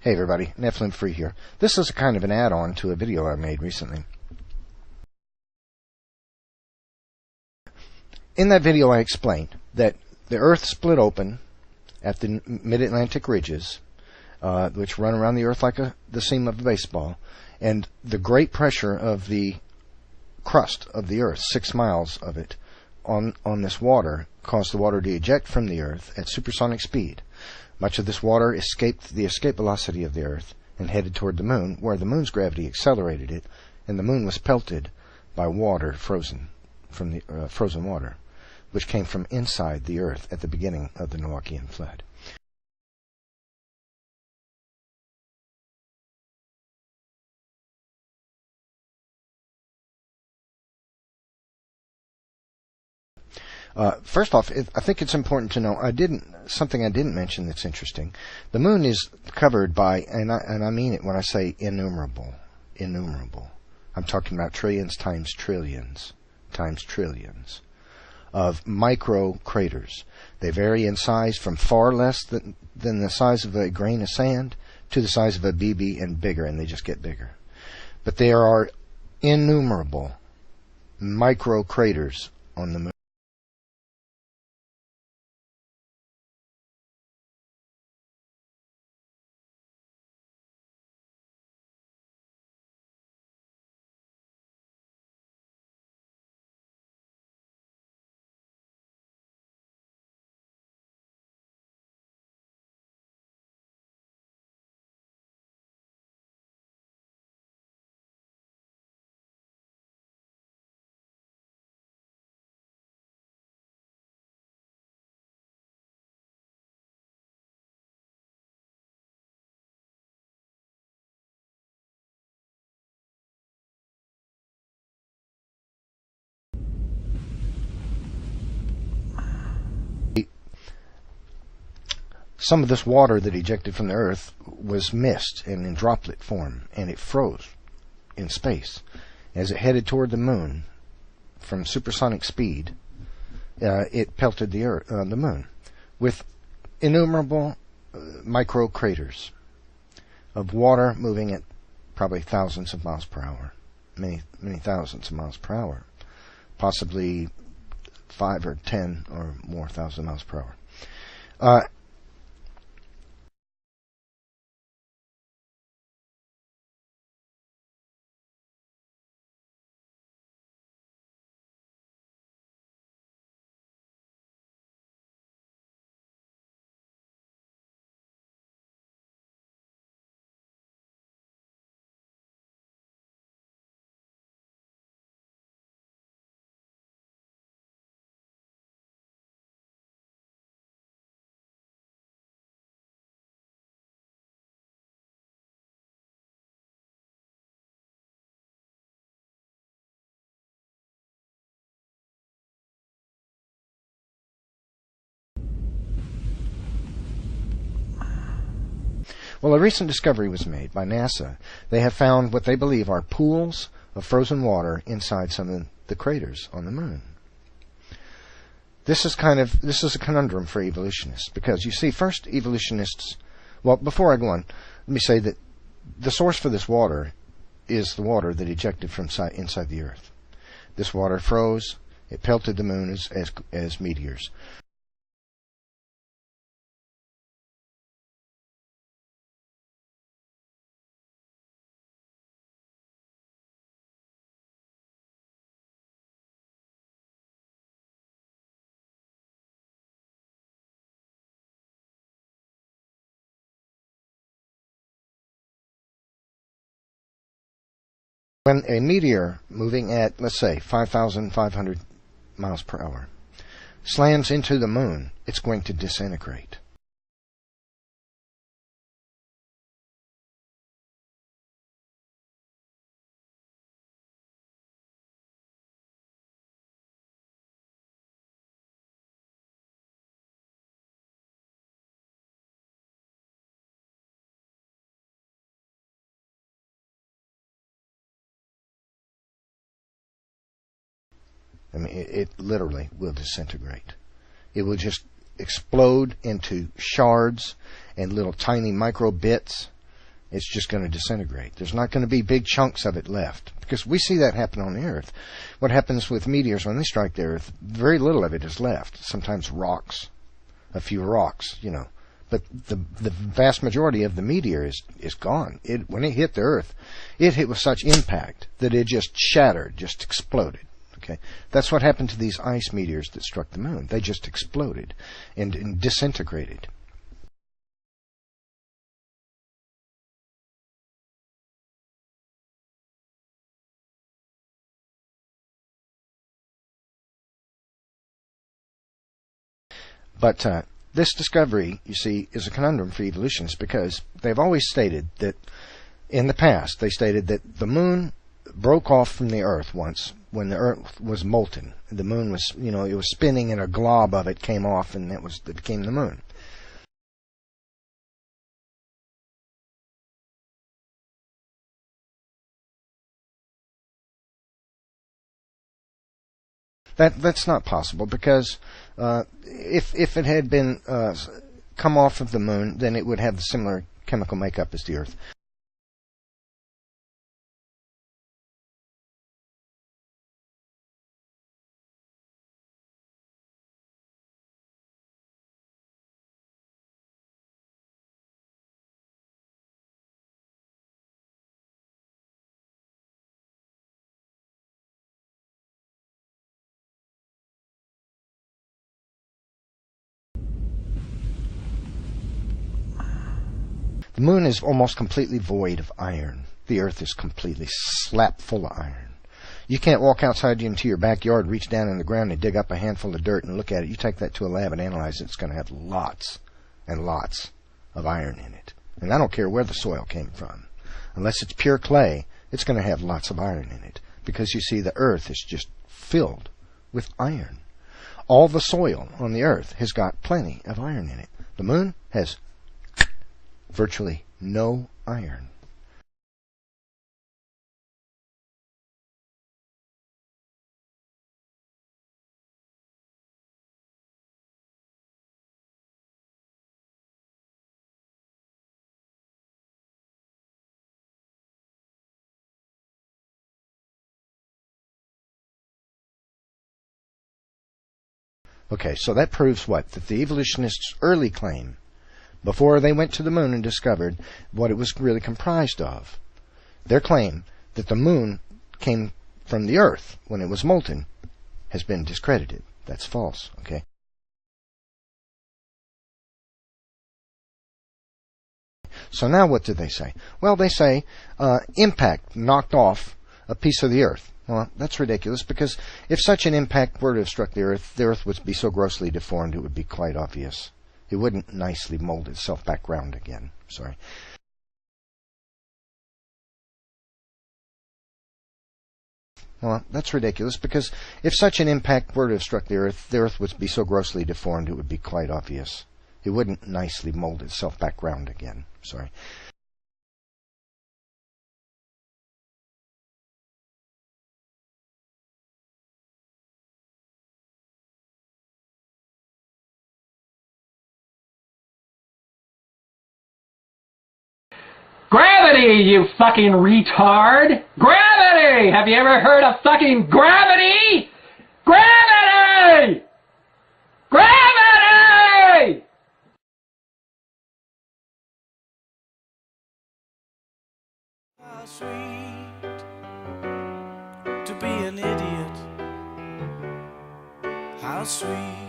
Hey everybody, Nephilimfree here. This is a kind of an add-on to a video I made recently. In that video I explained that the Earth split open at the mid-Atlantic ridges, which run around the Earth like the seam of a baseball, and the great pressure of the crust of the Earth, 6 miles of it, on this water, caused the water to eject from the Earth at supersonic speed. Much of this water escaped the escape velocity of the Earth and headed toward the Moon, where the Moon's gravity accelerated it, and the Moon was pelted by water frozen from the frozen water, which came from inside the Earth at the beginning of the Noachian flood. First off, I think it's important to know something I didn't mention that's interesting. The Moon is covered by, and I mean it when I say innumerable. I'm talking about trillions times trillions of micro craters. They vary in size from far less than the size of a grain of sand to the size of a BB and bigger, and they just get bigger. But there are innumerable micro craters on the Moon. Some of this water that ejected from the Earth was mist and in droplet form, and it froze in space. As it headed toward the Moon from supersonic speed, it pelted the Moon with innumerable micro craters of water moving at probably thousands of miles per hour, many thousands of miles per hour, possibly 5 or 10 or more thousand miles per hour. Well, a recent discovery was made by NASA. They have found what they believe are pools of frozen water inside some of the craters on the Moon. This is a conundrum for evolutionists, because you see, first evolutionists, well, before I go on, let me say that the source for this water is the water that ejected from inside the Earth. This water froze, it pelted the Moon as meteors. When a meteor moving at, let's say, 5,500 miles per hour slams into the Moon, it's going to disintegrate. I mean, it literally will disintegrate. It will just explode into shards and little tiny micro bits It's just going to disintegrate. There's not going to be big chunks of it left, because we see that happen on the Earth. What happens with meteors when they strike the Earth, very little of it is left. Sometimes rocks, a few rocks, But the vast majority of the meteor is gone. When it hit the Earth, it hit with such impact that it just shattered, just exploded. Okay, that's what happened to these ice meteors that struck the moon. They just exploded and disintegrated. But this discovery, you see, is a conundrum for evolutionists, because they've always stated that, in the past, they stated that the moon broke off from the Earth once when the Earth was molten. The moon was, it was spinning, and a glob of it came off, and that became the moon. That's not possible, because if it had been come off of the moon, then it would have the similar chemical makeup as the Earth. The moon is almost completely void of iron. The Earth is completely slap full of iron. You can't walk outside into your backyard, reach down in the ground, and dig up a handful of dirt and look at it. You take that to a lab and analyze it, it's going to have lots and lots of iron in it. And I don't care where the soil came from. Unless it's pure clay, it's going to have lots of iron in it. Because you see, the Earth is just filled with iron. All the soil on the Earth has got plenty of iron in it. The moon has virtually no iron. Okay, so that proves what? That the evolutionists' early claim, before they went to the moon and discovered what it was really comprised of, their claim that the moon came from the Earth when it was molten has been discredited. That's false, okay? So now what do they say? Well, they say impact knocked off a piece of the Earth. Well, that's ridiculous, because if such an impact were to have struck the Earth would be so grossly deformed it would be quite obvious. It wouldn't nicely mold itself back round again. Sorry. Well, that's ridiculous, because if such an impact were to have struck the Earth would be so grossly deformed it would be quite obvious. It wouldn't nicely mold itself back round again. Sorry. Gravity, you fucking retard! Gravity! Have you ever heard of fucking gravity? Gravity! Gravity! How sweet to be an idiot. How sweet.